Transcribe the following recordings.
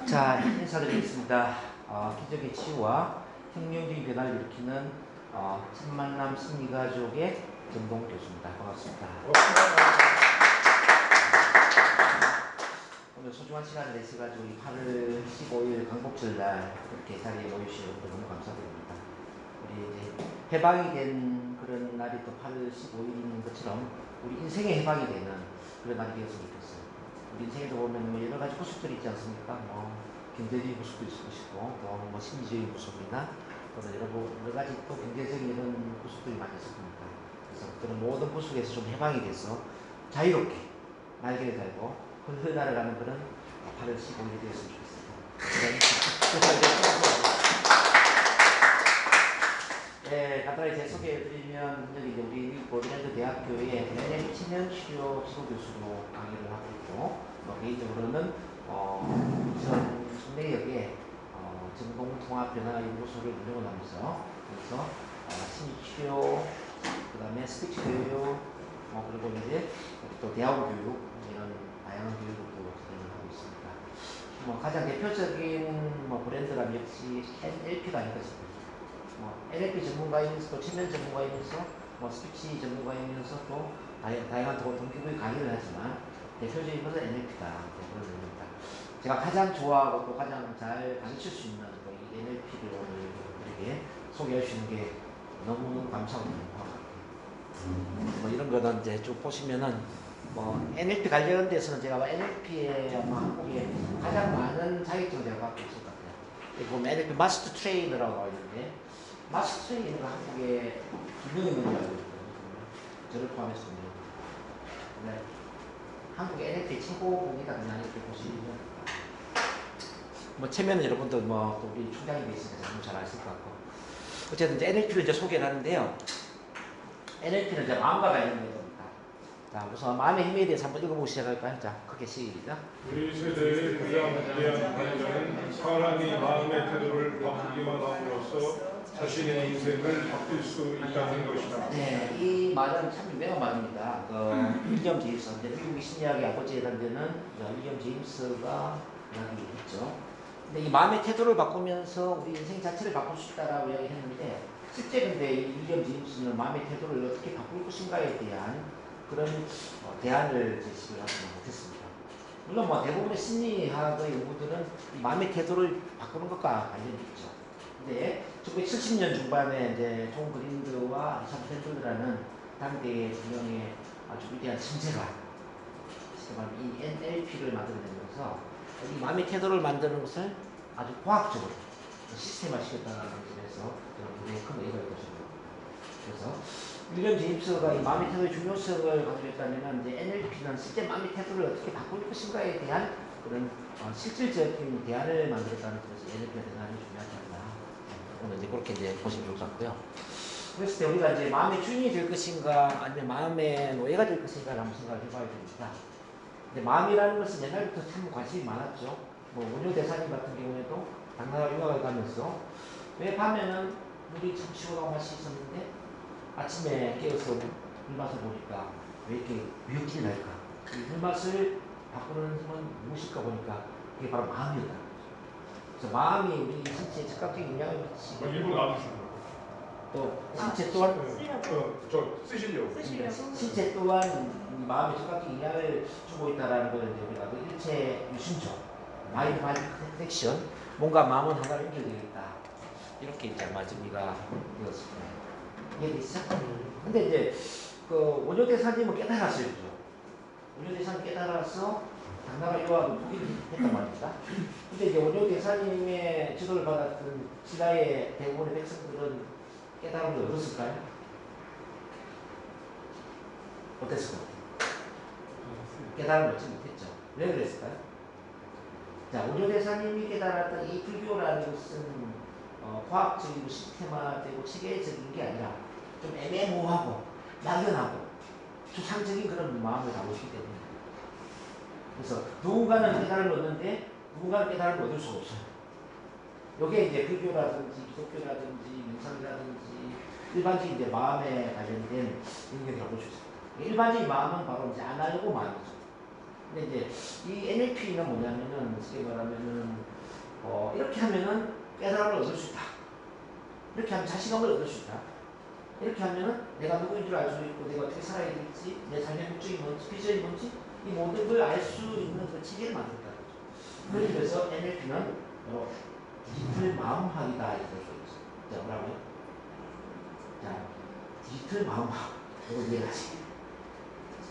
자, 인사드리겠습니다. 기적의 치유와 혁명적인 변화를 일으키는 천만남 심리가족의 전동 교수입니다. 반갑습니다. 오늘 소중한 시간을 내셔가지고 8월 15일 광복절날 이렇게 자리에 모이신 여러분들 너무 감사드립니다. 우리 이제 해방이 된 그런 날이 또 8월 15일인 것처럼 우리 인생의 해방이 되는 그런 날이 되었으면 좋겠어요. 우리 인생에도 보면 뭐 여러 가지 구속들이 있지 않습니까? 뭐 경제적인 구속도 있을 것이고, 또 뭐 심리적인 구속이나 또는 여러 가지 또 경제적인 이런 구속들이 많이 있을 겁니다. 그래서 그런 모든 구속에서 좀 해방이 돼서 자유롭게 날개를 달고 흘러 날아가는 그런 8월 15일이 되었으면 좋겠습니다. 네, 간단하게 제 소개해드리면 여기 이제 우리 보드랜드 대학교의 NLP 치명 치료 지도 교수로 강의를 하고 있고, 개인적으로는 성내역에 전공통합변화연구소를 운영을 하면서 그래서 심리치료, 그 다음에 스피치 교육, 그리고 이제 또 대학원 교육 이런 다양한 교육을 또 진행을 하고 있습니다. 가장 대표적인 브랜드라면 역시 NLP가 아니겠습니까? NLP 전문가이면서 또 체면 전문가이면서 스피치 전문가이면서 또 다양한 동기부여 강의를 하지만 대표적인 것은 NLP다. 그런 의미입니다. 제가 가장 좋아하고 또 가장 잘 가르칠 수 있는 이 NLP를 오늘 여러분들에게 소개할 수 있는 게 너무 감사하고 이런 거는 이제 쭉 보시면은 NLP 관련 돼서는 제가 NLP에 한국에 가장 많은 자격증을 제가 갖고 있을 것 같아요. 여기 보면 NLP 마스터 트레이너라고 나와 있는데, 마스터 트레이너가 한국에 2명이 있는 걸 알고 있거든요. 저를 포함해서요. 네. 한국 NLP 최고봉이다 그냥 이렇게 보시면 체면은 여러분들 또 우리 총장이 돼 있으니까 잘 아실 것 같고, 어쨌든 이제 NLP를 이제 소개를 하는데요. NLP는 이제 마음과 관련된 겁니다. 자, 우선 마음의 힘에 대해서 한번 읽어보고 시작할까요? 자, 크게 시작. 우리 세대의 가장 위대한 발전은 사람이 마음의 태도를 바꾸기만 함으로써 자신의 인생을 바꿀 수 있다는 것이다. 네, 이 말은 참 유명한 말입니다. 윌리엄 제임스, 미국의 심리학의 아버지에 해당되는 윌리엄 제임스가 이야기했죠. 근데 이 마음의 태도를 바꾸면서 우리 인생 자체를 바꿀 수 있다라고 이야기했는데, 실제 근데 이 윌리엄 제임스는 마음의 태도를 어떻게 바꿀 것인가에 대한 그런 대안을 제시를 하지 못했습니다. 물론 대부분의 심리학의 연구들은 이 마음의 태도를 바꾸는 것과 관련이 있죠. 근데 1970년 중반에 이제 존 그린드와 리차드 펜들러라는 당대의 두 명의 아주 위대한 천재가 이 NLP를 만들어내면서 이 마음의 태도를 만드는 것을 아주 과학적으로 시스템화시켰다는 점에서 굉장히 큰 의의가 있습니다. 그래서 윌리엄 제임스가 이 마음의 태도의 중요성을 강조했다면, 이제 NLP는 실제 마음의 태도를 어떻게 바꿀 것인가에 대한 그런 실질적인 대안을 만들었다는 점에서 NLP가 대단히 중요하다. 오늘 이제 그렇게 이제 보시면 좋을 것 같고요. 그랬을 때 우리가 이제 마음의 주인이 될 것인가 아니면 마음의 노예가 될 것인가를 한번 생각을 해봐야 됩니다. 근데 마음이라는 것은 옛날부터 참 관심이 많았죠. 원효 대사님 같은 경우에도 당나라 유학을 가면서 왜 밤에는 물이 참 시원하고 맛이 있었는데 아침에 깨어서 물맛을 보니까 왜 이렇게 미역질이 날까? 이 물맛을 바꾸는 힘은 무엇일까 보니까 그게 바로 마음이었다. 그래서 마음이 우리 신체에 즉각적인 영향을 미치고, 일본 나와주시고 또 신체 또한 쓰시려고. 신체 또한 마음에 즉각적인 영향을 주고 있다라는 걸 이제 우리가 일체 유심초, 마인드 커넥션, 뭔가 마음은 하나로 연결되어 있다. 이렇게 이제 아마 정리가 되었습니다. 이해되시죠? 근데 이제 원효 대사님은 깨달았어요, 그죠? 원효 대사님 깨달아서 당나라 유학을 포기를 했단 말입니다. 근데 이제 원효 대사님의 지도를 받았던 신라의 대부분의 백성들은 깨달음을 얻었을까요? 어땠을 것 같아요? 깨달음을 얻지 못했죠. 왜 그랬을까요? 자, 원효 대사님이 깨달았던 이 불교라는 것은 과학적이고 시스템화되고 체계적인 게 아니라 좀 애매모호하고 막연하고 추상적인 그런 마음을 가지고 있기 때문에, 그래서 누군가는 깨달음을 얻는데 누군가는 깨달음을 얻을 수가 없어요. 이게 이제 불교라든지 기독교라든지 명상이라든지 일반적인 이제 마음에 관련된 영역이라고 볼 수 있습니다. 일반적인 마음은 바로 안 하려고 마음이죠. 근데 이제 이 NLP는 뭐냐면은, 쉽게 말하면은 이렇게 하면은 깨달음을 얻을 수 있다. 이렇게 하면 자신감을 얻을 수 있다. 이렇게 하면은 내가 누구인 줄 알 수 있고 내가 어떻게 살아야 될지 내 삶의 목적이 뭔지 비전이 뭔지 이 모든 걸 알 수 있는 그 체계를 만들었다. 그래서 NLP는 디지털 마음학이다 이렇게 볼 수 있어요. 자, 뭐라고요? 자, 디지털 마음학. 이거 이해하시.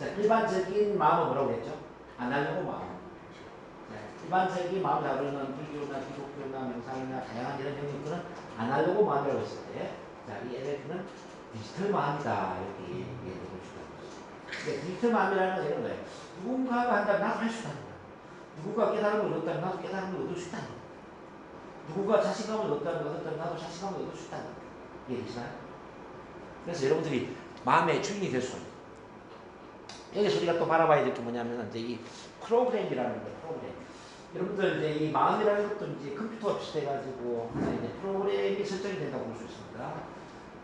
자, 일반적인 마음은 뭐라고 했죠? 아날로그 마음. 일반적인 마음 다루는 불교나 기독교나 명상이나 다양한 이런 영역들은 아날로그 마음이라고 했을 때, 자, 이 NLP는 디지털 마음이다 이렇게 얘기해 볼 수가 있어요. 근데 디지털 마음이라는 건 이런 거예요. 누군가가 한다면 나도 할 수 있다는 거야. 누군가 깨달음을 얻었다면 나도 깨달음을 얻을 수 있다는 거야. 누군가 자신감을 얻었다면 나도 자신감을 얻을 수 있다는 거야. 이해되시나요? 그래서 여러분들이 마음의 주인이 될 수 있어요. 여기서 우리가 또 바라봐야 될 게 뭐냐면 이제 이 프로그램이라는 거예요. 프로그램. 여러분들 이제 이 마음이라는 것도 이제 컴퓨터와 비슷해가지고 하나 이제 프로그램이 설정이 된다고 볼 수 있습니다.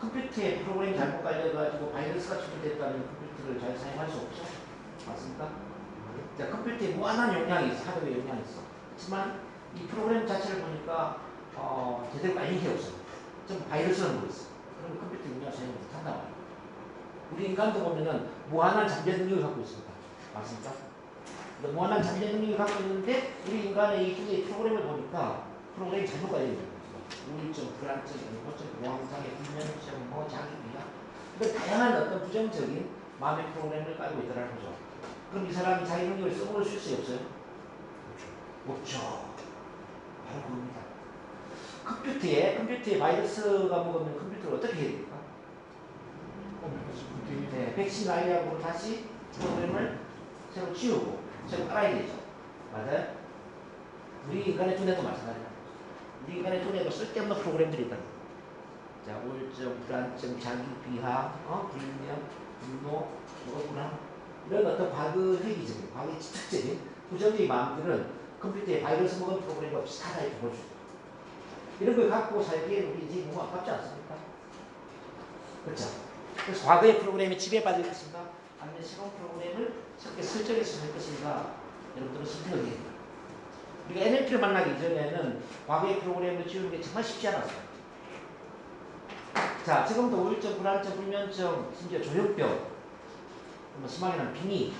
컴퓨터에 프로그램이 잘못 깔려가지고 바이러스가 추출됐다면 컴퓨터를 잘 사용할 수 없죠. 맞습니까? 자, 컴퓨터에 무한한 용량이 있어. 하드웨어 용량이 있어. 하지만 이 프로그램 자체를 보니까 제대로 깔린 게 없어요. 좀 바이러스가 뭐 있어. 그러면 컴퓨터 용량 사용 못한단 말이에요. 우리 인간도 보면은 무한한 잠재 능력을 갖고 있습니다. 맞습니까? 무한한 잠재 능력을 갖고 있는데 우리 인간의 이 프로그램을 보니까 프로그램이 잘못 깔려 있는 거죠. 우울증, 불안증, 공포증, 공황장애, 불면증, 자기비하 이런 다양한 어떤 부정적인 마음의 프로그램을 깔고 있다는 거죠. 그럼 이 사람이 자기 능력을 써먹을 수 있어요? 없어요? 없죠. 바로 그겁니다. 컴퓨터에 바이러스가 먹으면 컴퓨터를 어떻게 해야 됩니까? 네, 백신 아이하고 다시 프로그램을 새로 지우고 새로 깔아야 되죠. 맞아요? 우리 인간의 두뇌도 마찬가지다. 우리 인간의 두뇌도 쓸데없는 프로그램들이 있다. 자, 우울증, 불안증, 자기 비하, 불명, 분노, 억울함 이런 어떤 과거 회기적인, 과거 집착적인 부정적인 마음들은 컴퓨터에 바이러스 먹은 프로그램과 비슷하다 이렇게 볼 수 있어요. 이런 걸 갖고 살기에 우리 인생이 너무 아깝지 않습니까? 그렇죠? 그래서 과거의 프로그램에 지배받을 것인가 아니면 새로운 프로그램을 새롭게 설정해서 할 것인가 여러분들은 선택을 해야 됩니다. 우리가 NLP를 만나기 전에는 과거의 프로그램을 지우는 게 정말 쉽지 않았어요. 자, 지금도 우울증, 불안증, 불면증, 심지어 조현병, 심하게는 빙의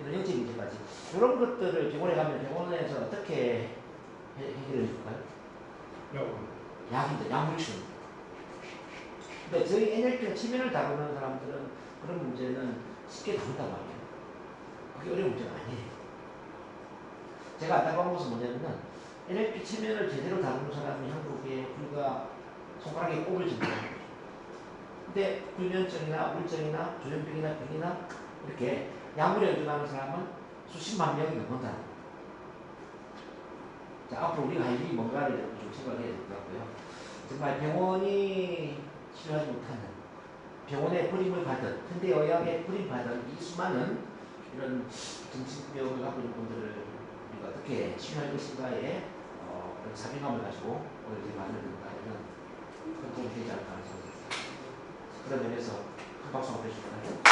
이런 영적 문제까지 이런 것들을 병원에 가면 병원에서 어떻게 해결해 줄까요? 약입니다. 약물 치료입니다. 근데 저희 NLP는 치매를 다루는 사람들은 그런 문제는 쉽게 다룬단 말이에요. 그게 어려운 문제가 아니에요. 제가 안타까운 것은 뭐냐면 NLP 치매를 제대로 다루는 사람이 한국에 불과 손가락에 꼽을 정도입니다. 근데 불면증이나 우울증이나 조현병이나 병이나 이렇게 약물에 의존하는 사람은 수십만 명이 넘는다. 자, 앞으로 우리가 할 일이 뭔가를 좀 생각해야 될 것 같고요. 정말 병원이 치료하지 못하는, 병원의 버림을 받은, 현대의학의 버림받은 이 수많은 이런 정신병을 갖고 있는 분들을 우리가 어떻게 치료할 것인가에 그런 사명감을 가지고 오늘 이제 만들어진다 이런 큰 도움이 되지 않을까 하는 생각이 듭니다. 그런 면에서 큰 박수 한번 해주실까요?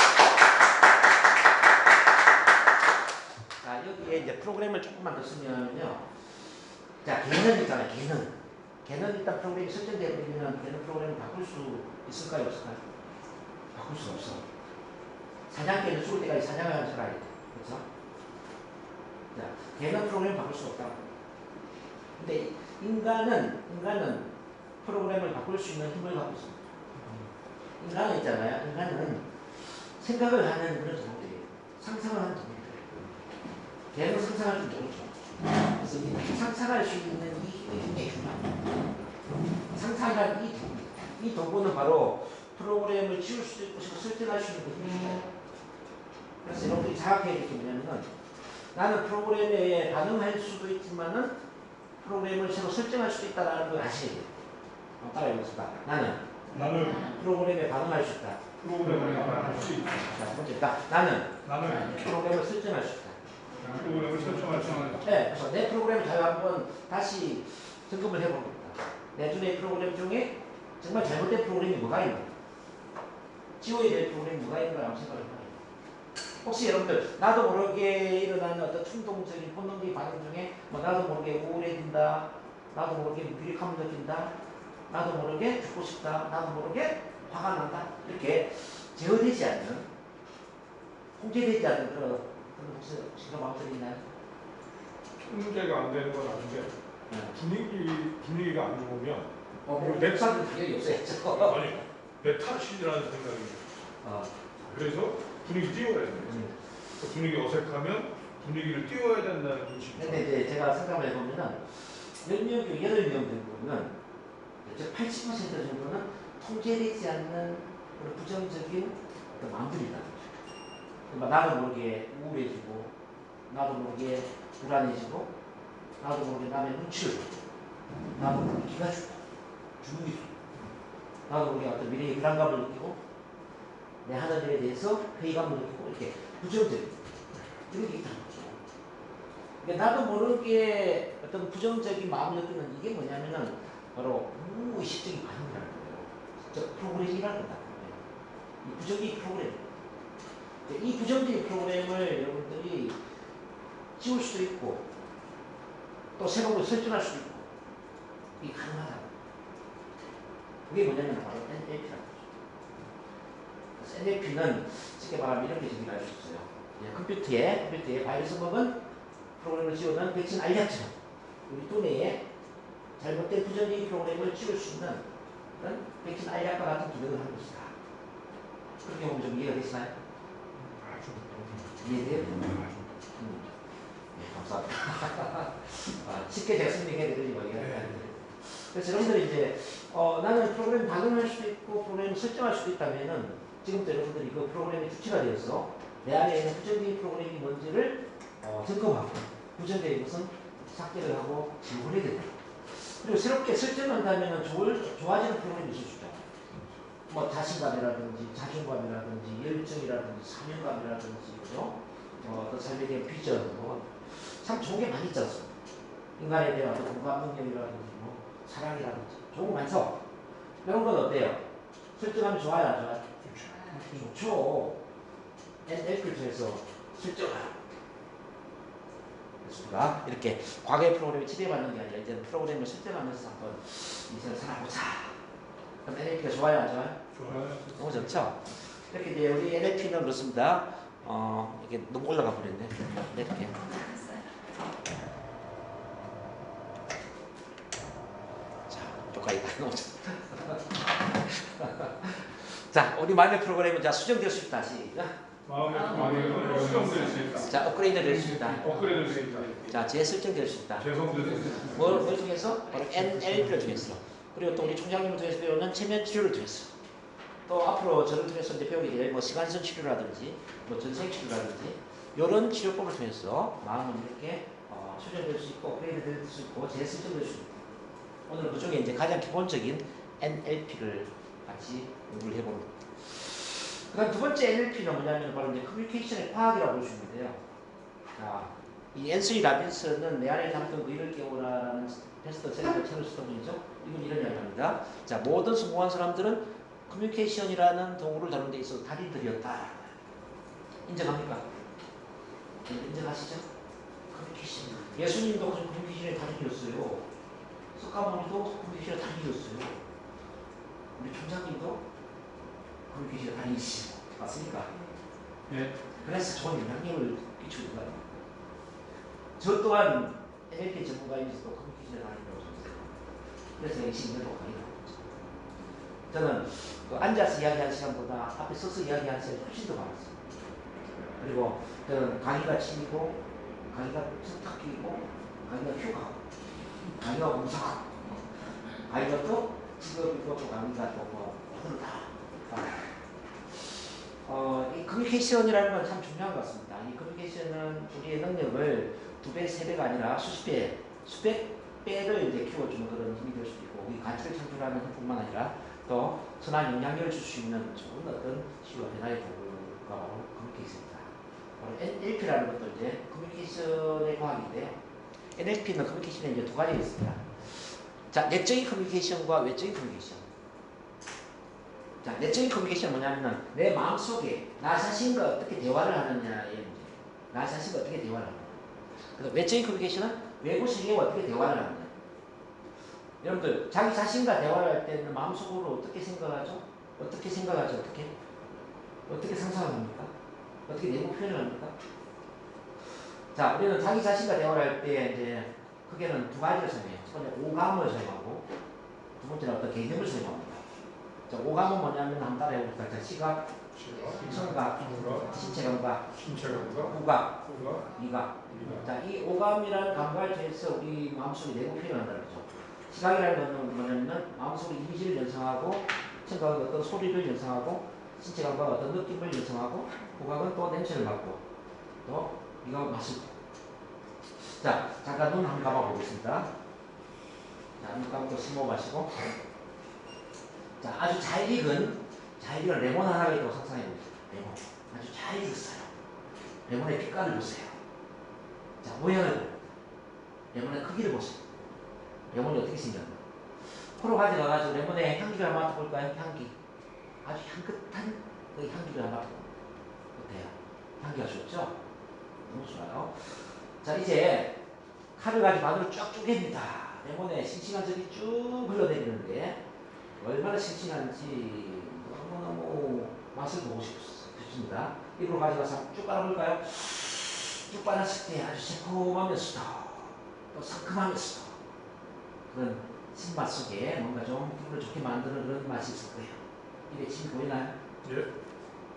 자, 여기에 이제 프로그램을 조금만 더 쓰면요. 자, 개는 있잖아요. 개는 일단 프로그램이 설정되어 있으면 개는 프로그램을 바꿀 수 있을까요? 없을까요? 바꿀 수 없어. 사냥개는 죽을 때까지 사냥을 하면서 살아야 돼. 그렇죠? 자, 개는 프로그램을 바꿀 수 없다. 근데 인간은 프로그램을 바꿀 수 있는 힘을 갖고 있습니다. 인간은 있잖아요. 인간은 생각을 하는 그런 동물이에요. 상상을 하는 동물이에요. 개는 상상할 줄 모르죠. 그래서 이 상상할 수 있는 이 힘이 굉장히 중요합니다. 상상할 이 도구는 바로 프로그램을 지울 수도 있고 설정할 수 있는 힘입니다. 그래서 여러분들이 자각해야 될 게 뭐냐면 나는 프로그램에 반응할 수도 있지만은 프로그램을 새로 설정할 수도 있다는 걸 아셔야 돼요. 따라해보겠습니다. 나는 프로그램에 반응할 수 있다. 프로그램을 반응할 수 있다. 자, 첫 번째가 나는 프로그램을 설정할 수 있다. 프로그램을 설정할 수 있다. 네, 그래서 내 프로그램을 잘 한번 다시 점검을 해봅니다. 내 주변의 프로그램 중에 정말 잘못된 프로그램이 뭐가 있나? 지워야 될 프로그램이 뭐가 있는가 라고 생각을 해봐요. 혹시 여러분들 나도 모르게 일어나는 어떤 충동적인 본능적인 반응 중에 뭐 나도 모르게 우울해진다, 나도 모르게 무기력함을 느낀다. 나도 모르게 죽고 싶다. 나도 모르게 화가 난다. 이렇게 제어되지 않는, 통제되지 않는 그런 혹시 마음들이 있나요? 통제가 안 되는 건 아닌데 분위기가 안 좋으면 내 탓은 당연히 없어야죠. 아니 내 탓이라는 생각이 그래서 분위기 띄워야 돼요. 그 분위기 어색하면 분위기를 띄워야 된다는 인식이 근데 이제 제가 생각을 해보면은 10명 중 8명 정도는 80% 정도는 통제되지 않는 그런 부정적인 그 마음들이다. 나도 모르게 우울해지고, 나도 모르게 불안해지고, 나도 모르게 남의 눈치를 보고, 나도 모르게 기가 죽고, 주눅이 들고, 나도 모르게 어떤 미래의 불안감을 느끼고, 내 하는 일에 대해서 회의감을 느끼고, 이렇게 부정적인 이런 게 있다는 거죠. 그러니까 나도 모르게 어떤 부정적인 마음을 느끼는 이게 뭐냐면은 바로 무의식적인 반응이라는 거예요. 저 프로그램이라는 거다. 이 부정적인 프로그램. 이 부정적인 프로그램을 여러분들이 지울 수도 있고 또 새로운 걸 설정할 수도 있고 이게 가능하다. 그게 뭐냐면 바로 NLP라는 거죠. 그래서 NLP는 쉽게 말하면 이렇게 정의할 수 있어요. 컴퓨터에 바이러스 먹은 프로그램을 지우는 백신 알약처럼 우리 두뇌에 잘못된 부정적인 프로그램을 지울 수 있는 그런 백신 알약과 같은 기능을 하는 것이다. 그렇게 보면 좀 이해가 되시나요? 이해돼요? 네, 감사합니다. 쉽게 제가 설명해드리니 뭐 이해가 되는데. 그래서 여러분들이 이제 나는 프로그램 반응할 수도 있고 프로그램 설정할 수도 있다면은 지금부터 여러분들이 그 프로그램의 주체가 되어서 내 안에 있는 부정적인 프로그램이 뭔지를 점검하고 부정적인 것은 삭제를 하고 지우를 해야 된다. 그리고 새롭게 설정한다면 좋아지는 프로그램이 있을 수 있다. 뭐 자신감이라든지 자존감이라든지 열정이라든지 사명감이라든지 그죠? 또 삶에 대한 비전 참 좋은 게 많이 있지 않습니까? 인간에 대한 어떤 공감 능력이라든지 뭐 사랑이라든지 좋은 거 많죠? 이런 건 어때요? 설정하면 좋아요 안 좋아요? 좋죠. NLP를 통해서 설정하라. 그렇습니다. 이렇게 과거의 프로그램에 지배받는 게 아니라 이제는 프로그램을 설정하면서 한번 인생을 살아보자. 그럼 NLP가 좋아요 안 좋아요? 좋아요. 너무 좋죠? 이렇게 이제 우리 NLP는 그렇습니다. 이게 너무 올라가 버렸네. 이렇게. 자, 조카이 너무 좋다. 자, 우리 마음의 프로그램은 자 수정될 수 있다. 시작. 마음의 수정될 수 있다. 자, 업그레이드 될 수 있다. 업그레이드 될 수 있다. 자, 재설정될 수 있다. 재성될 수 있다. 뭘 통해서? 바로 NLP를 통해서. 그리고 또 우리 총장님을 통해서 배우는 체면 치료를 통해서. 또 앞으로 저를 통해서 이제 배우게 될 뭐 시간선 치료라든지 뭐 전생 치료라든지 이런 치료법을 통해서 마음은 이렇게 수정될 수 있고 업그레이드 될 수 있고 재설정될 수 있고 오늘 그중에 이제 가장 기본적인 NLP를 같이 공부를 해봅니다. 그다음 두 번째 NLP는 뭐냐면 바로 이제 커뮤니케이션의 과학이라고 볼 수 있는데요. 자, 이 앤서니 라빈슨은 내 안에 담던 의를 깨우라라는 베스트셀러 책을 쓰던 분이죠. 이분 이런 이야기합니다. 자, 모든 성공한 사람들은 커뮤니케이션이라는 도구를 다루는 데 있어서 달인들이었다. 인정합니까? 인정하시죠? 커뮤니케이션. 예수님도 커뮤니케이션의 달인이었어요. 석가모니도 커뮤니케이션의 달인이었어요. 우리 총장님도 커뮤니케이션의 달인이시죠. 맞습니까? 네. 그래서 좋은 영향력을 끼치고 있는 거예요. 저 또한 NLP 전문가이면서도 커뮤니케이션의 달인이라고 생각해요. 그래서 20년 동안 저는 그 앉아서 이야기하는 시간보다 앞에 서서 이야기하는 시간이 훨씬 더 많았어요. 그리고 저는 강의가 취미고, 강의가 석학기고, 강의가 휴가고, 강의가 공사하고, 강의가 또 직업이고, 또 강의가 또 뭐, 모든 다. 이 커뮤니케이션이라는 건 참 중요한 것 같습니다. 이 커뮤니케이션은 우리의 능력을 2배, 3배가 아니라 수백 배를 이제 키워주는 그런 힘이 될 수도 있고, 우리 가치를 창출하는 것뿐만 아니라 또 선한 영향력을 줄 수 있는 좋은 어떤 치유와 변화의 도구가 바로 커뮤니케이션입니다. 바로 NLP라는 것도 이제 커뮤니케이션의 과학인데요. NLP는 커뮤니케이션에 이제 두 가지가 있습니다. 자, 내적인 커뮤니케이션과 외적인 커뮤니케이션. 자, 내적인 커뮤니케이션은 뭐냐면은 내 마음속에 나 자신과 어떻게 대화를 하느냐의 문제. 나 자신과 어떻게 대화를 하느냐. 그래서 외적인 커뮤니케이션은 외부 세계와 어떻게 대화를 하느냐. 여러분들 자기 자신과 대화를 할 때는 마음속으로 어떻게 생각하죠? 어떻게 생각하죠? 어떻게 상상을 합니까? 어떻게 내부 표현을 합니까? 자, 우리는 자기 자신과 대화를 할 때 이제 크게는 두 가지를 사용해요. 첫 번째 오감을 사용하고 두 번째는 어떤 개념을 사용합니다. 자, 오감은 뭐냐면 한번 따라해 볼까요? 자, 시각, 청각, 신체 감각, 후각, 미각. 자, 이 오감이라는 감각을 통해서 우리 마음속에 내부 표현을 한다는 거죠. 시각이라는 것은 뭐냐면 마음속에 이미지를 연상하고, 청각은 어떤 소리를 연상하고, 신체 감각은 어떤 느낌을 연상하고, 후각은 또 냄새를 맡고, 또 미각은 맛을 보고. 자, 잠깐 눈 한번 감아 보겠습니다. 자, 눈 감고 숨어 마시고. 자, 아주 잘 익은 레몬 하나가 있다고 상상해 보세요. 레몬. 아주 잘 익었어요. 레몬의 빛깔을 보세요. 자, 모양을 보세요. 레몬의 크기를 보세요. 레몬이 어떻게 생겼나? 코로 가져가가지고 레몬의 향기를 한번 맡아볼까요? 향기. 아주 향긋한 그 향기를 한번 맡아볼까요? 어때요? 향기가 좋죠? 너무 좋아요. 자, 이제 칼을 가지고 반으로 쫙 쪼갭니다. 레몬의 싱싱한 즙이 쭉 흘러내리는데 얼마나 싱싱한지 너무너무 맛을 보고 싶습니다. 입으로 가져가서 쭉 빨아볼까요? 쭉 빨았을 때 아주 새콤하면서도 또 상큼하면서도 그런 신맛 속에 뭔가 좀 기분을 좋게 만드는 그런 맛이 있을 거예요. 입에 침 보이나요? 예.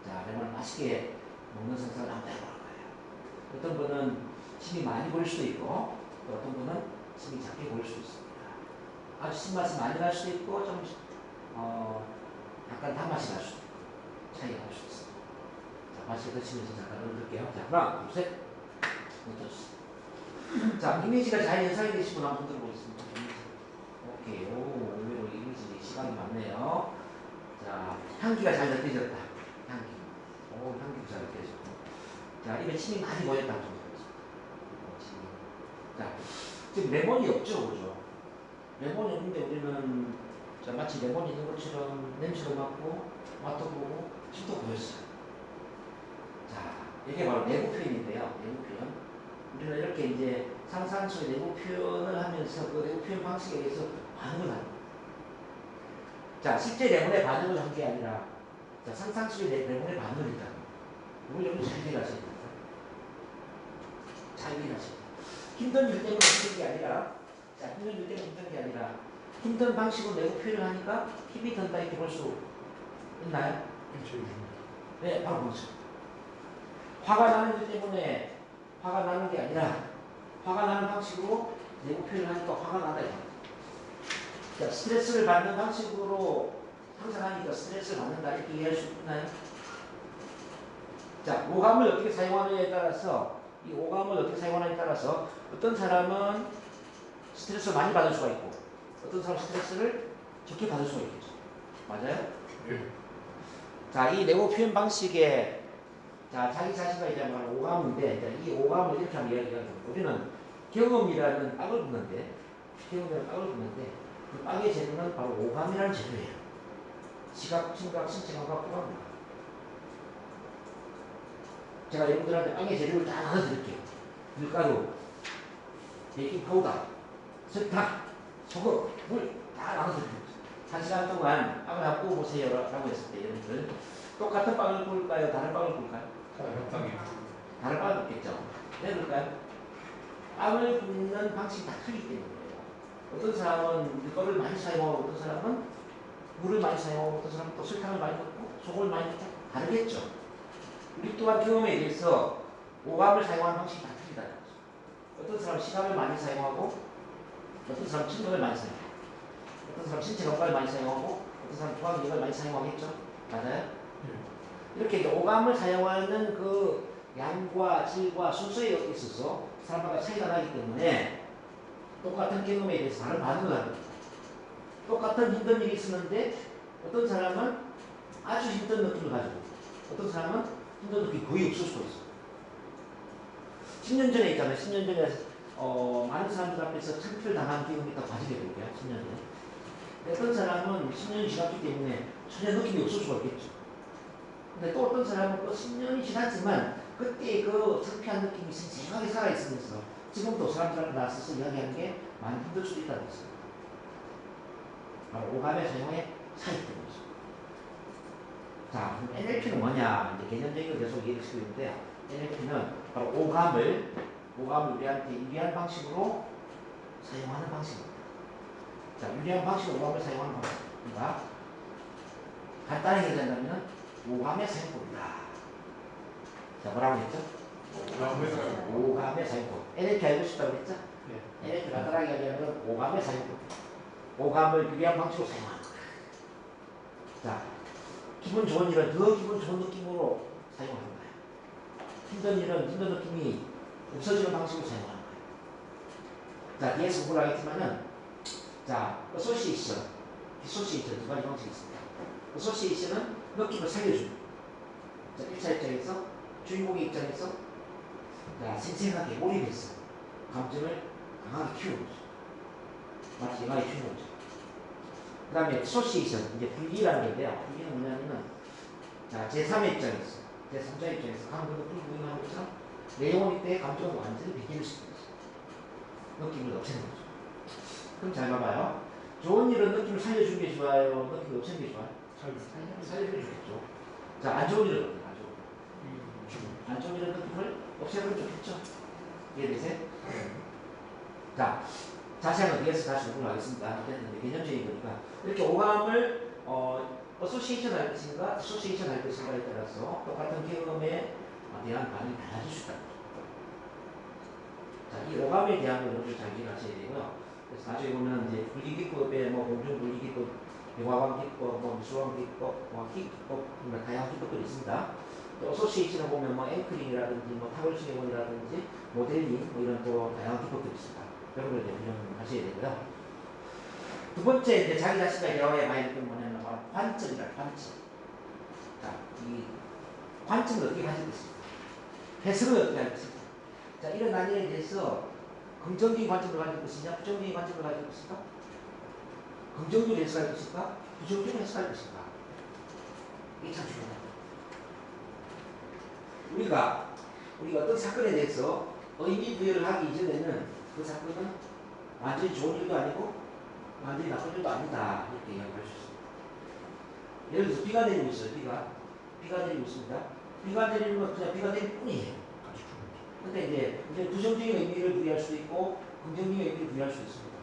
자, 레몬을 맛있게 먹는 생각을 한번 해보는 거예요. 어떤 분은 침이 많이 보일 수도 있고 또 어떤 분은 침이 작게 보일 수도 있습니다. 아주 신맛이 많이 날 수도 있고 좀 약간 단맛이 날 수도 있고 차이가 날 수도 있습니다. 자, 맛있게 드시면서 잠깐 넣어드릴게요. 자, 하나, 둘, 셋. 넣어주세요. 자, 이미지가 잘 연상이 되신 분 한번 들어보겠습니다. 오케이. 오, 의외로 이미지 시간이 많네요. 자, 향기가 잘 느껴졌다. 향기. 오, 향기가 잘 느껴졌고. 자, 입에 침이 많이 모였다. 자, 지금 레몬이 없죠, 그죠? 레몬이 없는데 우리는 자, 마치 레몬이 있는 것처럼 냄새도 맡고 맛도 보고 침도 보였어요. 자, 이게 바로 내부 표현인데요. 내부 표현. 우리는 이렇게 이제 상상 속의 내부 표현을 하면서 그 내부 표현 방식에 의해서 반응을 합니다. 자, 실제 레몬의 반응을 한 게 아니라 자, 상상 속의 레몬의 반응을 했다. 이걸 여러분 잘 이해하셔야 됩니다. 잘 이해하셔야 됩니다. 힘든 일 때문에 힘든 게 아니라 자, 힘든 일 때문에 힘든 게 아니라 힘든 방식으로 내부 표현을 하니까 힘이 든다 이렇게 볼 수 있나요? 네, 바로 그렇죠. 화가 나는 일 때문에 화가 나는 게 아니라 화가 나는 방식으로 내부 표현을 하니까 화가 나다 이거. 자, 스트레스를 받는 방식으로 항상 하니까 스트레스를 받는다 이렇게 이해할 수 있나요? 자, 오감을 어떻게 사용하느냐에 따라서 이 오감을 어떻게 사용하느냐에 따라서 어떤 사람은 스트레스를 많이 받을 수가 있고 어떤 사람은 스트레스를 적게 받을 수가 있겠죠. 맞아요? 예. 자, 이 내부 표현 방식에 자, 자기 자신과 이제 말하는 오감인데 이 오감을 이렇게 한번 이야기하는 겁니다. 우리는 경험이라는 빵을 붓는데 그 빵의 재료는 바로 오감이라는 재료예요. 시각, 청각, 신체 감각, 후각입니다. 제가 여러분들한테 빵의 재료를 다 나눠드릴게요. 밀가루, 베이킹 파우더, 설탕, 소금, 물 다 나눠드립니다. 1시간 동안 빵을 한번 구워보세요 라고 했을 때 여러분들 똑같은 빵을 구울까요? 다른 빵을 구울까요? 다른 빵을 굽겠죠. 왜 그럴까요? 빵을 굽는 방식이 다 틀리기 때문이에요. 어떤 사람은 밀가루를 많이 사용하고 어떤 사람은 물을 많이 사용하고 어떤 사람은 또 설탕을 많이 넣고 소금을 많이 넣고 다르겠죠. 우리 또한 경험에 대해서 오감을 사용하는 방식이 다 틀리다는 거죠. 어떤 사람은 시각을 많이 사용하고 어떤 사람은 청각을 많이 사용하고 어떤 사람은 신체 감각을 많이 사용하고 어떤 사람은 후각력을 많이 사용하겠죠. 맞아요? 이렇게 이제 오감을 사용하는 그 양과 질과 순서에 있어서 사람마다 차이가 나기 때문에 똑같은 경험에 대해서 다른 반응을 합니다. 똑같은 힘든 일이 있었는데 어떤 사람은 아주 힘든 느낌을 가지고 어떤 사람은 힘든 느낌이 거의 없을 수가 있어요. 10년 전에 있잖아요. 10년 전에 많은 사람들 앞에서 창피를 당한 경험이 있다고 가지게 될게요. 10년 전에. 어떤 사람은 10년이 지났기 때문에 전혀 느낌이 없을 수가 있겠죠. 근데 또 어떤 사람은 또 10년이 지났지만 그때 그 창피한 느낌이 생생하게 살아있으면서 지금도 사람들 앞에 나서서 이야기하는 게 많이 힘들 수도 있다는 거죠. 바로 오감의 사용에 사용된 거죠. 자, 그럼 NLP는 뭐냐? 이제 개념적인 걸 계속 얘기를 쓰고 있는데, NLP는 바로 오감을 우리한테 유리한 방식으로 사용하는 방식입니다. 자, 유리한 방식으로 오감을 사용하는 방식입니다. 간단하게 얘기한다면 오감의 사용법이다. 자, 뭐라고 했죠? 오감의 사용법. NLP 알고 싶다고 했죠? NLP 간단하게 얘기하면 오감의 사용법. 오감을 유리한 방식으로 사용하는 거야. 자, 기분 좋은 일은 더 기분 좋은 느낌으로 사용하는 거야. 힘든 일은 힘든 느낌이 없어지는 방식으로 사용하는 거야. 자, 뒤에서 공부를 하겠지만은, 자, 어소시에이션 두 가지 방식이 있습니다. 어소시에이션은 느낌을 살려줍니다. 자, 1차 입장에서, 주인공의 입장에서, 자, 생생하게 몰입해서 감정을 강하게 키우는 거죠. 마치 영화에 키우는 거죠. 그 다음에 디소시에이션, 이제 분리라는 게 돼요. 분리는 뭐냐면은, 자, 제3의 입장에서, 제3자의 입장에서 감정을 불구경하는 것처럼 내용일 때 감정을 완전히 배기를 시키는 거죠. 느낌을 없애는 거죠. 그럼 잘 봐봐요. 좋은 일은 느낌을 살려주는 게 좋아요? 느낌을 없애는 게 좋아요? 살려주는 게 좋겠죠. 자, 안 좋은 일은 어때요? 안 좋은 일은 느낌을 없애면 좋겠죠. 이해되세요? 자, 자세한 건 뒤에서 다시 공부를 하겠습니다. 어쨌든 개념적인 거니까. 이렇게 오감을 어소시에이션 할 것인가, 디소시에이션 할 것인가에 따라서 똑같은 경험에 대한 반응이 달라질 수 있다. 자, 이 오감에 대한 걸 여러분들 잘 이해하셔야 되고요. 그래서 나중에 보면 이제 분리기법에 뭐 공중 분리기법, 대화관 기법, 뭐 미술관 기법, 뭐 기법, 다양한 기법들이 있습니다. 또 어소시에이션을 보면 뭐 앵커링이라든지 뭐 타글싱원이라든지 모델링 뭐 이런 또 다양한 기법들이 있습니다. 여러분들 이제 운영하셔야 되고요. 두 번째 이제 자기 자신과 대화에 많이 느끼는 뭐냐면 바로 관점이다. 관점. 자, 이 관점을 어떻게 가질 것인가? 해석을 어떻게 할 것인가? 자, 이런 난이에 대해서 긍정적인 관점을 가질 것이냐, 부정적인 관점을 가질 것인가? 긍정적으로 해석할 것인가? 부정적으로 해석할 것인가? 이게 참 중요합니다. 우리가 어떤 사건에 대해서 의미 부여를 하기 이전에는 그 사건은 완전히 좋은 일도 아니고 완전히 나쁜 일도 아니다. 이렇게 이야기할 수 있습니다. 예를 들어서 비가 내리고 있어요. 비가 내리고 있습니다. 비가 내리는 건 그냥 비가 내릴 뿐이에요. 근데 이제 부정적인 의미를 부여할 수도 있고 긍정적인 의미를 부여할 수도 있습니다.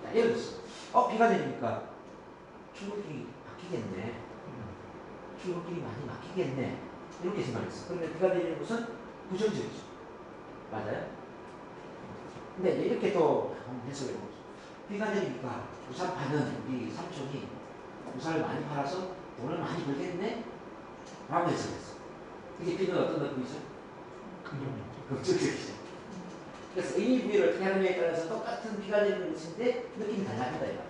자, 예를 들어서 비가 내리니까 출근길이 막히겠네. 출근길이 많이 막히겠네. 이렇게 생각했어. 그러면 비가 내리는 것은 부정적이죠. 맞아요? 근데 이제 이렇게 또 해석해 보죠. 비가 내리니까 우산 파는 우리 삼촌이 우산을 많이 팔아서 돈을 많이 벌겠네? 라고 해석했어. 이게 비는 어떤 느낌이죠? 긍정적이죠. 그래서 의미 부여를 어떻게 하느냐에 따라서 똑같은 비가 내리는 것인데 느낌이 달라진다 이거야.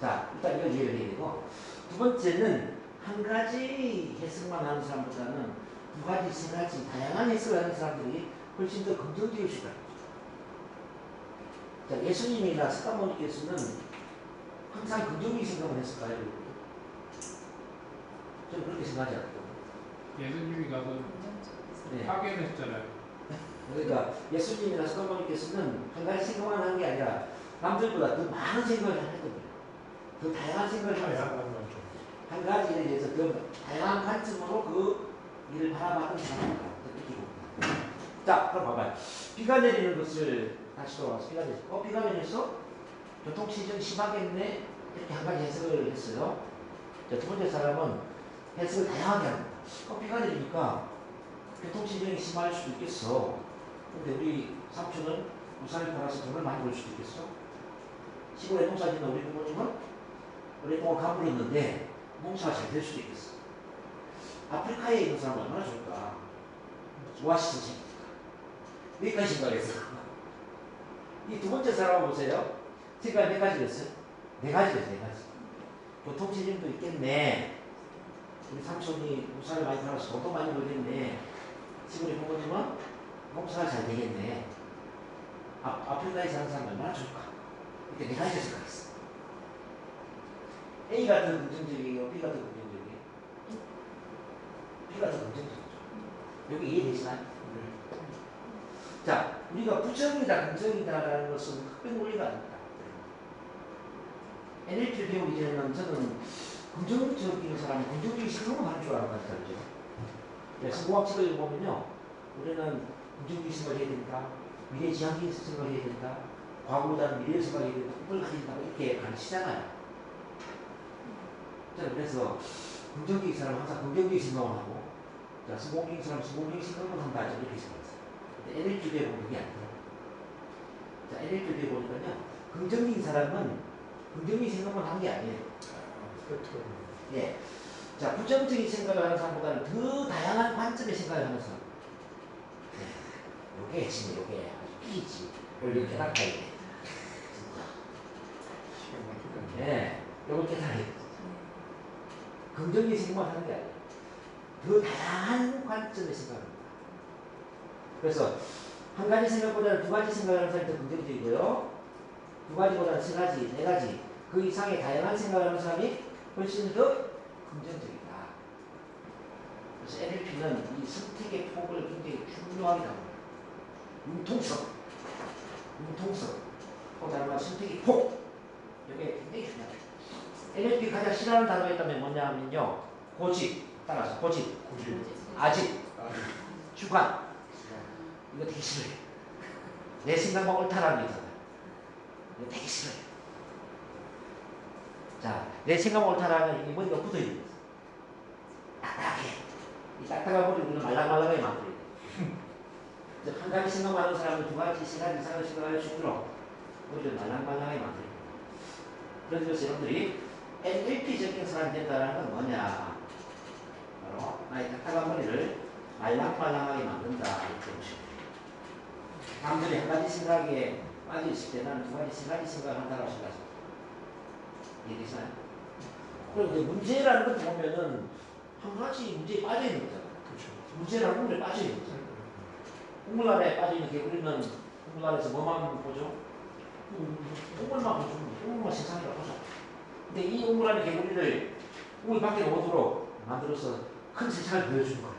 자, 일단 이걸 이해를 해야 되고, 두 번째는 한 가지 해석만 하는 사람보다는 두 가지, 세 가지 다양한 해석을 하는 사람들이 훨씬 더 긍정적일 수 있다. 자, 예수님이나 스가모니께서는 항상 긍정적인 생각을 했을까요? 저는 그렇게 생각하지 않거든요. 예수님이 가서 네. 파견했잖아요. 그러니까 예수님이나 스가모니께서는 한 가지 생각만 하는 게 아니라 남들보다 더 많은 생각을 했던 거예요. 더 다양한 생각을 하면서 한 가지 일에 대해서 더 다양한 관점으로 그 일을 바라봤던 사람입니다. 자, 그럼 봐봐요. 비가 내리는 것을 다시 돌아와서 비가 내려서 교통체증이 심하겠네? 이렇게 한 가지 해석을 했어요. 자, 두 번째 사람은 해석을 다양하게 합니다. 비가 내리니까 교통체증이 심할 수도 있겠어. 근데 우리 삼촌은 우산을 팔아서 돈을 많이 벌 수도 있겠어. 시골에 농사 짓는 우리 부모님은 오랫동안 가물었는데 농사가 잘 될 수도 있겠어. 아프리카에 있는 사람은 얼마나 좋을까? 오아시스 생깁니까? 여기까지 생각했어. 이 두 번째 사람 보세요. 생각 몇 가지 됐어요? 네 가지 됐어요. 네 가지. 교통체증도 있겠네. 우리 삼촌이 우산을 많이 팔아서 돈도 많이 벌겠네. 시골의 부모님은 농사가 잘 되겠네. 아프리카에 사는 사람 얼마나 좋을까? 이렇게 네 가지 생각했어. A가 더 긍정적이에요? B가 더 긍정적이에요? B가 더 긍정적이죠. 여기 이해되시나요? 자, 우리가 부정이다, 긍정이다라는 것은 흑백 논리가 아닙니다. NLP를 배우기 전에는 저는 긍정적인 사람은 긍정적인 생각만 하는 줄 알았거든요. 네, 성공학책을 보면요. 우리는 긍정적인 생각을 해야 된다. 미래 지향적인 생각을 해야 된다. 과거보다는 미래의 생각을 해야 된다. 꿈을 가진다. 이렇게 가르치잖아요. 저는 그래서 긍정적인 사람은 항상 긍정적인 생각을 하고 자, 성공적인 사람은 성공적인 생각을 한다. 이렇게 생각했어요. 근데 NLP 배우면 그게 아니에요. 자, NLP 배우니까요. 긍정적인 사람은 긍정적인 생각만 하는 게 아니에요. 예. 자, 부정적인 생각을 하는 사람보다는 더 다양한 관점의 생각을 하는 사람. 네. 요게 핵심이에요. 요게 아주 끼지. 원래 깨닫아야 돼. 진짜. 네. 요걸 깨닫아야 돼. 긍정적인 생각만 하는 게 아니에요. 더 다양한 관점의 생각을 합니다. 그래서 한 가지 생각보다는 두 가지 생각을 하는 사람이 더 긍정적이고요. 두 가지보다는 세 가지, 네 가지, 그 이상의 다양한 생각을 하는 사람이 훨씬 더 긍정적이다. 그래서 NLP는 이 선택의 폭을 굉장히 중요하게 다룹니다. 융통성, 또 다른 말 선택의 폭, 이게 굉장히 중요합니다. NLP 가장 싫어하는 단어가 있다면 뭐냐 하면요. 고집, 따라서 고집, 아집, 주관. 이거 되게 싫어요. 내 생각만 옳다라는 게 있잖아요. 이거 되게 싫어요. 자, 내 생각만 옳다라는 게 머리가 굳어야 돼요. 딱딱해. 이 딱딱한 머리 우리는 말랑말랑하게 만들어야 돼. 한 가지 생각만 하는 사람은 두 가지, 세 가지 이상을 생각할 수 있도록 머리를 말랑말랑하게 만들어야 돼. 그래서 여러분들이 NLP적인 사람이 된다는 건 뭐냐? 바로 나의 딱딱한 머리를 말랑말랑하게 만든다. 이렇게 보시면 남들이 한 가지 생각에 빠져 있을 때 나는 두 가지, 세 가지 생각을 한다고 생각합니다. 이해되시나요? 그리고 이제 문제라는 것도 보면은 한 가지 문제에 빠져 있는 거잖아요. 그렇죠. 문제라는 국물에 빠져 있는 거잖아요. 국물 안에 빠져 있는 개구리는 국물 안에서 뭐만 보죠? 국물만 보죠. 국물만 세상이라고 보죠. 근데 이 국물 안에 개구리를 국물 밖에 못 오도록 만들어서 큰 세상을 보여주는 거예요.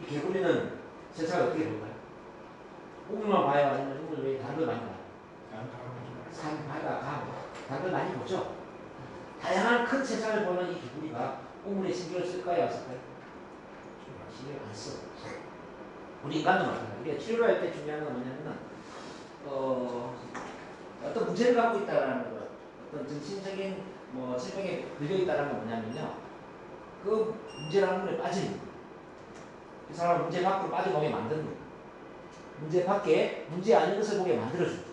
이 개구리는 세상을 어떻게 볼까요? 국물만 봐요? 아니면 국물 외에 다른 걸 많이 봐요? 산, 바다, 강, 다른 걸 많이 보죠? 다양한 큰 세상을 보는 이 개구리가 국물에 신경을 쓸까요? 안 쓸까요? 신경 안 써. 우리 인간도 마찬가지예요. 우리가 치료를 할 때 중요한 건 뭐냐면 어떤 문제를 갖고 있다는 것, 어떤 정신적인 질병에 걸려 있다는 건 뭐냐면요. 그 문제라는 물에 빠져 있는 거예요. 그 사람을 문제 밖으로 빠져나오게 만드는 거예요. 문제 밖에 문제 아닌 것을 보게 만들어주는 거예요.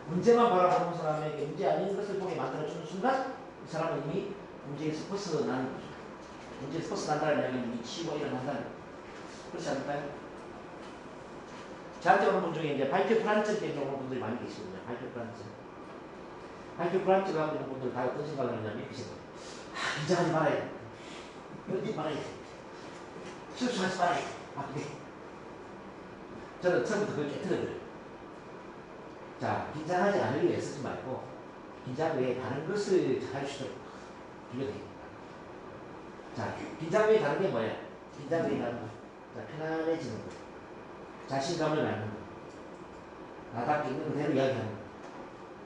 문제만 바라보는 사람에게 문제 아닌 것을 보게 만들어주는 순간 이 사람은 이미 문제에서 벗어나는 거죠. 문제에서 벗어난다는 이야기는 이미 치유가 일어난다는 거예요. 그렇지 않을까요? 저한테 오는 분 중에 이제 발표 불안증 때문에 오는 분들이 많이 계시거든요. 발표 불안증. 발표 불안증 가지고 있는 분들 다 어떤 생각을 하냐면 그 생각. 긴장하지 말아야 돼. 그러지 말아야 돼. 실수하지 말아야 돼. 근데 저는 처음부터 그걸 깨트려드려요. 자, 긴장하지 않으려고 애쓰지 말고 긴장 외에 다른 것을 할 수 있도록 빌려드립니다. 자, 긴장 외에 다른 게 뭐예요? 긴장 외에 다른 거. 자, 편안해지는 거. 자신감을 갖는 거. 나답게 있는 그대로 이야기하는 거.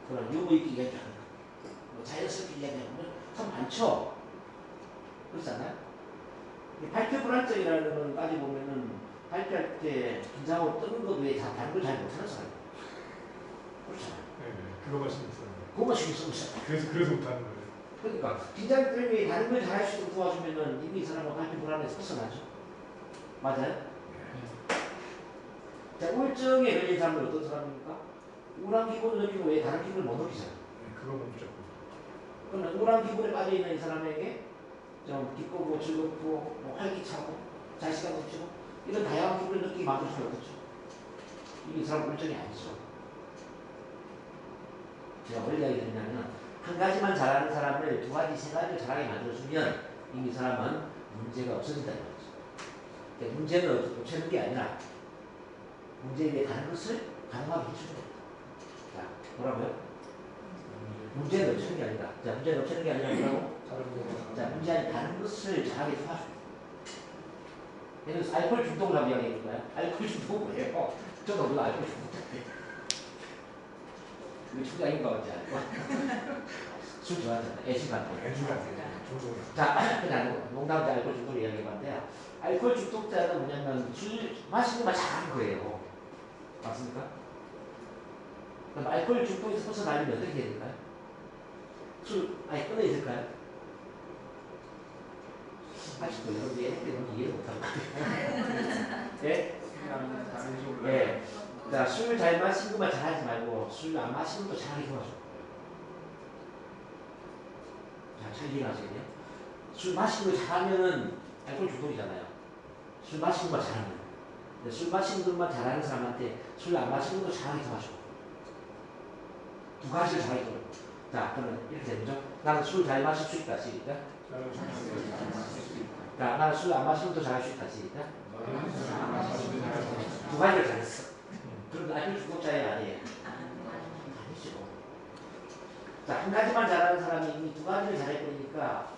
그런 유머 있게 이야기하는 거. 자연스럽게 이야기하는 거. 참 많죠? 그렇지 않아요? 발표 불안증이라는 건 따지고 보면은 발표할 때 긴장하고 뜨는 것 외에 다른 걸 잘 못하는 사람이에요. 그렇잖아요. 네, 그거만 신경 써요. 그것만 신경 쓰고 있어요. 그래서 못하는 거예요. 그러니까 긴장 때문에 다른 걸 잘할 수 있도록 도와주면은 이미 이 사람은 발표 불안에서 벗어나죠. 맞아요? 자, 우울증에 걸린 사람은 어떤 사람입니까? 우울한 기분을 느끼고 왜 다른 기분을 못 느끼잖아요. 네, 그거 못 잡고. 그러면 우울한 기분에 빠져있는 이 사람에게 좀 기쁘고 즐겁고 활기차고 자신감 넘치고 이런 다양한 기분을 느끼게 만들 수는 없겠죠. 이 사람 우울증이 아니죠. 제가 뭘 이야기 드리냐면 한 가지만 잘하는 사람을 두 가지, 세 가지를 잘하게 만들어주면 이미 이 사람은 문제가 없어진다는 거죠. 그러니까 문제는 없애는 게 아니라 문제에 대해 다른 것을 가능하게 해주는 겁니다. 자, 뭐라고요? 문제는 없애는 게 아니다. 자, 문제는 없애는 게 아니라 뭐라고? 자, 문제 아닌 다른 것을 잘하게 도와줍니다. 예를 들어서 알코올 중독을 한번 이야기해 볼까요? 알코올 중독은 뭐예요? 저도 몰라 알코올 중독. 이거 초장인가 뭔지 알고. 술 좋아하잖아. 애주간데. 자, 그냥 농담도 알코올 중독을 이야기해봤는데 알코올 중독자는 뭐냐면 술 마시는 것만 잘하는 거예요. 맞습니까? 그럼 알코올 중독에서 벗어나려면 어떻게 해야 될까요? 술 아예 끊어야 될까요? 아직도 여러분 이해를 못하는 것 같아요. 네? 다른 식으로. 네. 자, 술 잘 마시는 것만 잘하지 말고 술 안 마시는 것도 잘하게 도와줘. 자, 잘 이해하시겠네요? 술 마시는 거 잘하면은 알코올 중독이잖아요. 술 마시는 것만 잘하면. 근데 술 마시는 것만 잘하는 사람한테 술 안 마시는 것도 잘하게 도와줘. 두 가지를 잘하게 도와줘. 자, 그러면 이렇게 되죠? 나는 술 잘 마실 수 있다. 시작. 자, 나는 술 안 마시는 것도 잘할 수 있다. 시작. 두 가지를 잘했어. 그럼 알코올 중독자예요, 아니에요? 아니죠. 자, 한 가지만 잘하는 사람이 이미 두 가지를 잘해버리니까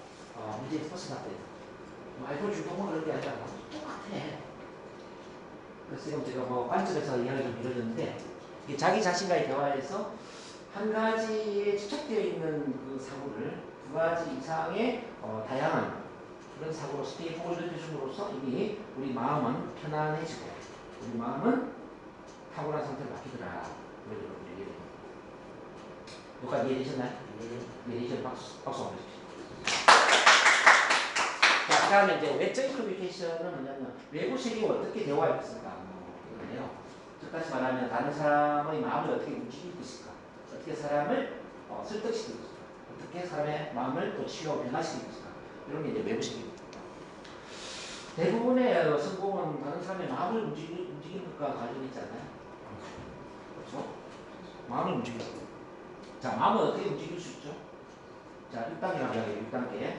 문제에서 벗어났대요. 알코올 중독은 그런 게 아니라 똑같아. 그래서 지금 제가 관점에서 이야기 좀 이루어졌는데 이게 자기 자신과의 대화에서 한 가지에 집착되어 있는 그 사고를 두 가지 이상의 다양한 그런 사고로 스테이폭을 넓혀줌으로써 이미 우리 마음은 편안해지고 우리 마음은 탁월한 상태로 바뀌더라. 그런 얘기를 여기까지 이해되셨나요? 이해되셨나요? 박수 한번 주십시오. 자, 그 다음에 이제 외적인 커뮤니케이션은 뭐냐면 외부 세계와 어떻게 대화할 것인가 이거예요. 즉 다시 말하면 다른 사람의 마음을 어떻게 움직일 것인가, 어떻게 사람을 설득시킬 것인가, 어떻게 사람의 마음을 또 치유하고 변화시킬 것인가, 이런 게 이제 외부 세계입니다. 대부분의 성공은 다른 사람의 마음을 움직이는 것과 관련이 있지 않나요? 그렇죠? 마음을 움직이는 거. 자, 마음을 어떻게 움직일 수 있죠? 자, 6단계라고 이야기해요. 6단계.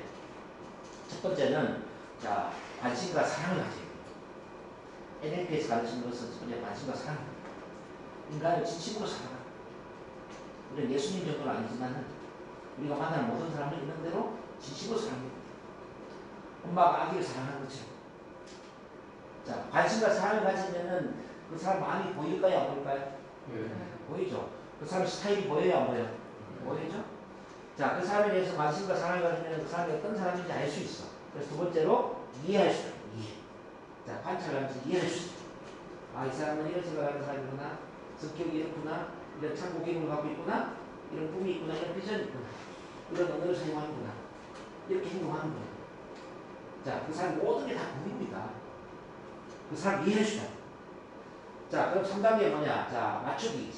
첫 번째는 자, 관심과 사랑을 가져야 돼요. NLP에서 가르치는 것은 첫 번째 관심과 사랑입니다. 인간을 진심으로 사랑하라. 우리는 예수님 정도는 아니지만 우리가 만나는 모든 사람을 있는 대로 진심으로 사랑합니다. 엄마가 아기를 사랑하는 것처럼. 자, 관심과 사랑을 가지면은 그 사람 마음이 보일까요? 안 보일까요? 네. 보이죠? 그 사람 스타일이 보여요? 안 보여요? 보이죠? 자, 그 사람에 대해서 관심과 사랑을 가지면 그 사람이 어떤 사람인지 알 수 있어. 그래서 두 번째로 이해할 수 있어. 이해. 자, 관찰하면서 이해할 수 있어. 아, 이 사람은 이런 생각하는 사람이구나. 성격이 이렇구나. 이런 참고 기능을 갖고 있구나. 이런 꿈이 있구나. 이런 비전이 있구나. 이런 언어를 사용하는구나. 이렇게 행동하는구나. 자, 그 사람 모든 게 다 보입니다. 그 사람 이해할 수 있다. 자, 그럼 3단계 뭐냐? 자, 맞추기.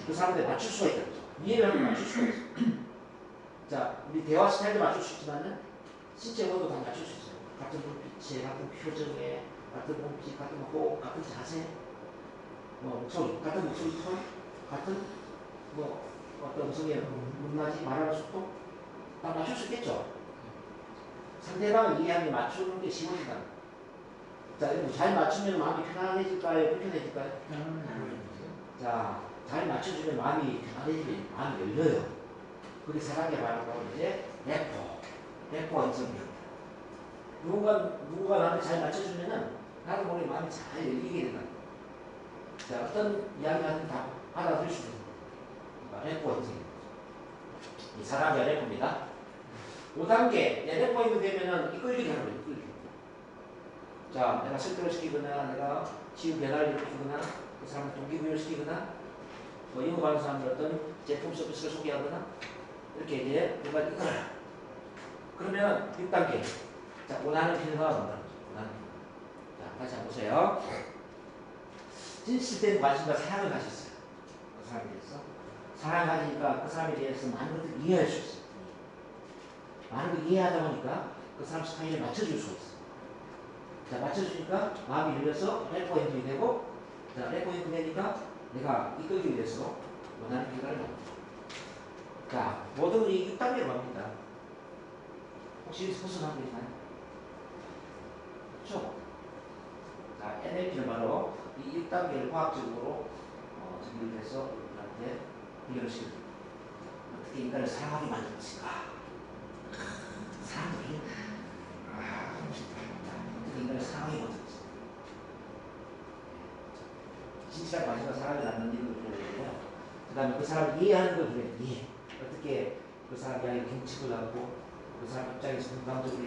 그 사람들 맞출 수가 있다. 이해를 하면 맞출 수가 있어. 자, 우리 대화 스타일도 맞출 수 있지만은 신체로도 다 맞출 수 있어요. 같은 눈빛에, 같은 표정에, 같은 몸짓, 같은 호흡, 같은 자세, 목소리, 같은 목소리 톤, 같은 어떤 음성의 문나지 말하는 속도 다 맞출 수 있겠죠. 상대방을 이해하면 맞추는 게 쉬워진다. 자, 여러분 잘 맞추면 마음이 편안해질까요? 불편해질까요? 자, 잘 맞춰주면 마음이 편안해지면 마음이 열려요. 그게 사랑의 바라고 이제 대포 인성이에요. 누군가 나한테 잘 맞춰주면은 나도 모르게 마음이 잘 열리게 된다. 자, 어떤 이야기하든 다 받아들일 수 있는 대포 인성입니다. 이 사랑의 대포입니다. 5단계 대포인이 되면은 이끌게 되는 거예요. 이끌게. 자, 내가 설득을 시키거나 내가 지금 변화를 일으키거나 그 사람을 동기부여를 시키거나 영업하는 사람들 어떤 제품 서비스를 소개하거나 이렇게 이제 내가 이끌어라. 그러면 6단계. 자, 원하는 필요가 뭔가. 원하는 필요. 자, 다시 한번 보세요. 진실된 관심과 사랑을 가졌어요. 그 사람에 대해서. 사랑을 가지니까 그 사람에 대해서 많은 것들을 이해할 수 있어요. 많은 걸 이해하다 보니까 그 사람 스타일에 맞춰줄 수가 있어요. 자, 맞춰주니까 마음이 열려서 래퍼 행동이 되고, 자, 래퍼 행동이 되니까 내가 이끌기 위해서 원하는 결과를 만듭니다. 자, 모든 이 6단계로 갑니다. 혹시 벗어나고 있나요? 그렇죠? 자, NLP는 바로 이 6단계를 과학적으로 정리를 해서 우리한테 해결을 시킵니다. 어떻게 인간을 사랑하게 만들 것인가? 사랑도 해요. 어떻게 인간을 사랑하게 만들 것인가? 진실한 관심과 사랑을 낳는 일을 보여드리고요. 두 다음에 그 사람을 이해하는 걸 보면 이해. 어떻게 그 사람 이야기 경칩을 하고 그 사람 입장에서 건강적으로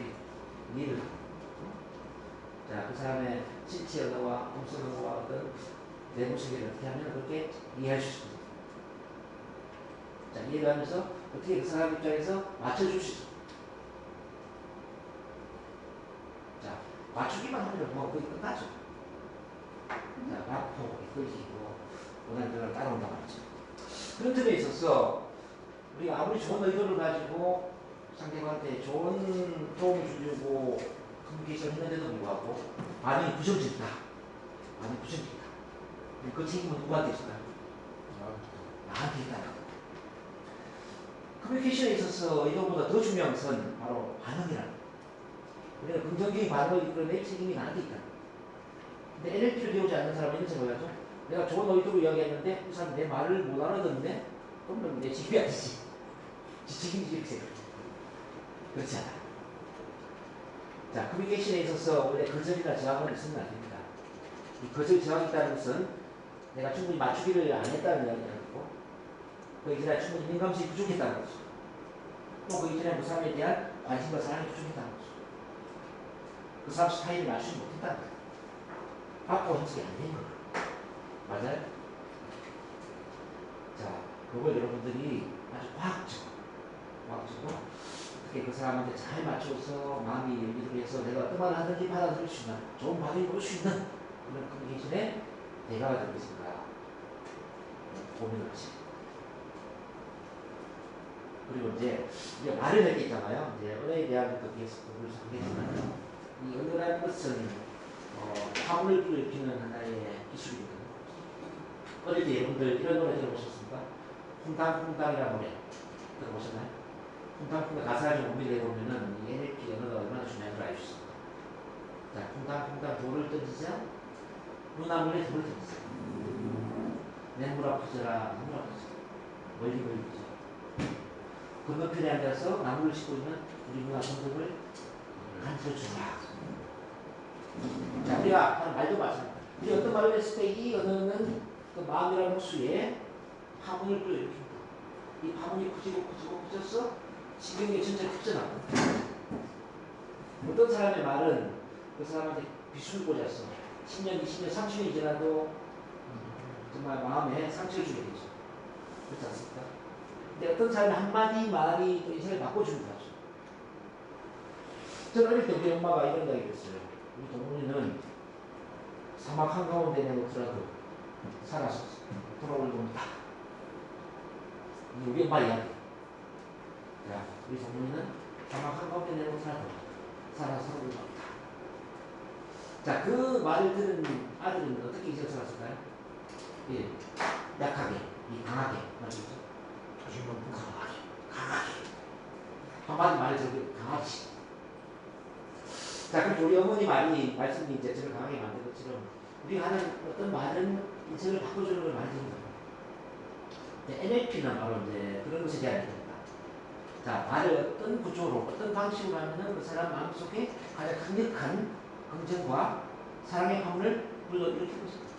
이해를 하고. 자, 그 사람의 실체 언어와 음성 언어와 어떤 내부 세계를 어떻게 하면 그렇게 이해할 수 있습니다. 자, 이해를 하면서 어떻게 그 사람 입장에서 맞춰줄 수 있습니다. 자, 맞추기만 하면 뭐 거의 끝나죠. 자, 맞고 이끌리고 원하는 대로 따라온단 말이죠. 그런 점에 있어서 우리가 아무리 좋은 의도를 가지고 상대방한테 좋은 도움을 주려고 커뮤니케이션을 했는데도 불구하고 반응이 부정적이다. 반응이 부정적이다. 그 책임은 누구한테 있을까요? 나한테 있다. 커뮤니케이션에 있어서 이거보다 더 중요한 것은 바로 반응이라는 거예요. 우리가 긍정적인 반응을 이끌어낼 책임이 나한테 있다. 근데 NLP를 배우지 않는 사람은 이런 생각을 하죠. 내가 좋은 의도로 이야기했는데 그 사람 내 말을 못 알아듣네? 그러면 내 책임이 아니지. 지 책임이지 이렇게 생각해요. 그렇지 않아. 자, 커뮤니케이션에 있어서 원래 거절이나 저항은 있으면 안 됩니다. 이 거절 저항이 있다는 것은 내가 충분히 맞추기를 안 했다는 이야기라는 거고 그 이전에 충분히 민감성이 부족했다는 거죠. 또 그 이전에 그 사람에 대한 관심과 사랑이 부족했다는 거죠. 그 사람 스타일을 맞추지 못했다는 거예요. 받고 해석이 안 된 거예요. 맞아요? 자, 그걸 여러분들이 아주 과학적으로 어떻게 그 사람한테 잘 맞춰서 마음이 열리도록 해서 내가 어떤 말을 하든지 받아들일 수 있는 좋은 반응이 올 수 있는 그런 커뮤니케이션의 대가가 될 것인가 고민을 하시죠. 그리고 이제 말을 할 게 있잖아요. 이제 언어에 대한 계속 공부를 하겠지만 이 언어라는 것은 화문을 불러일으키는 하나의 기술이거든요. 어릴 때 여러분들 이런 노래 들어보셨습니까? 퐁당퐁당이라는 노래 들어보셨나요? 퐁당퐁당 가사를 좀 공부해 보면은 이 NLP 언어가 얼마나 중요한 걸 알 수 있습니다. 자, 퐁당퐁당 돌을 던지자 눈아물에 돌을 던지자 맹물 아프져라 눈물 아프져라 멀리 멀리죠. 건너편에 앉아서 나무를 싣고 있는 우리 누나 손등을 만들어주라. 자, 우리가 하는 말도 마찬가지입니다. 우리 어떤 말을 했을 때 이 언어는 그 마음이라는 호수에 파문을 불러일으킵니다. 이 파문이 커져서 신경이 전체를 흡전하고 어떤 사람의 말은 그 사람한테 비수를 꽂아서 10년, 20년, 30년이 지나도 정말 마음에 상처를 주게 되죠. 그렇지 않습니까? 근데 어떤 사람의 한마디 말이 또 인생을 바꿔주는 거죠. 저는 어릴 때 우리 엄마가 이런 이야기 했어요. 우리 동문이는 사막 한가운데 내놓더라도 살아서 돌아올 겁니다. 우리 엄마 이야기. 야, 우리 동문이는 사막 한가운데 내놓더라도 살아서 돌아올 겁니다. 자, 그 말을 들은 아들은 어떻게 인생을 살았을까요? 예, 약하게, 강하게 말이죠. 강하게. 한마디 말을 저기 강하지. 자, 그럼 우리 어머니 말씀이 이제 저를 강하게 만든 것처럼 우리가 하는 어떤 말은 인생을 바꿔주는 걸 많이 들은 겁니다. NLP는 바로 이제 그런 것에 대한 얘기입니다. 자, 말을 어떤 구조로, 어떤 방식으로 하면은 그 사람 마음속에 가장 강력한 긍정과 사랑의 화문을 불러일으킬 것입니다.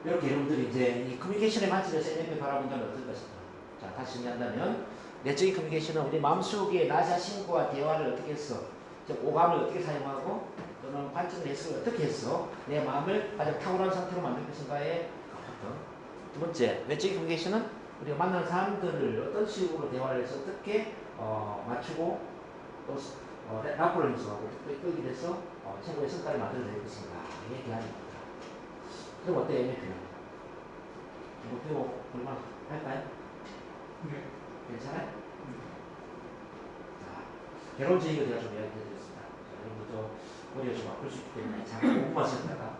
이렇게 여러분들이 이제 이 커뮤니케이션의 관점에서 NLP를 바라본다면 어떨 것인가. 자, 다시 정리한다면 내적인 커뮤니케이션은 우리 마음속에 나 자신과 대화를 어떻게 해서 즉 오감을 어떻게 사용하고 또는 관점 해석을 어떻게 해서 내 마음을 가장 탁월한 상태로 만들 것인가에 가깝다. 두 번째, 외적인 커뮤니케이션은 우리가 만나는 사람들을 어떤 식으로 대화를 해서 어떻게 맞추고 또 라포를 형성하고 또 이끌게 돼서 최고의 성과를 만들어낼 것인가에 대한 겁니다. 그럼 어때요, NLP는? 이거 배워 볼만 할까요? 네. 괜찮아요? 자, 개론적인 거 제가 좀 이야기 해드렸습니다. 여러분도 머리가 좀 아플 수 있기 때문에 잠깐 5분만 쉬었다가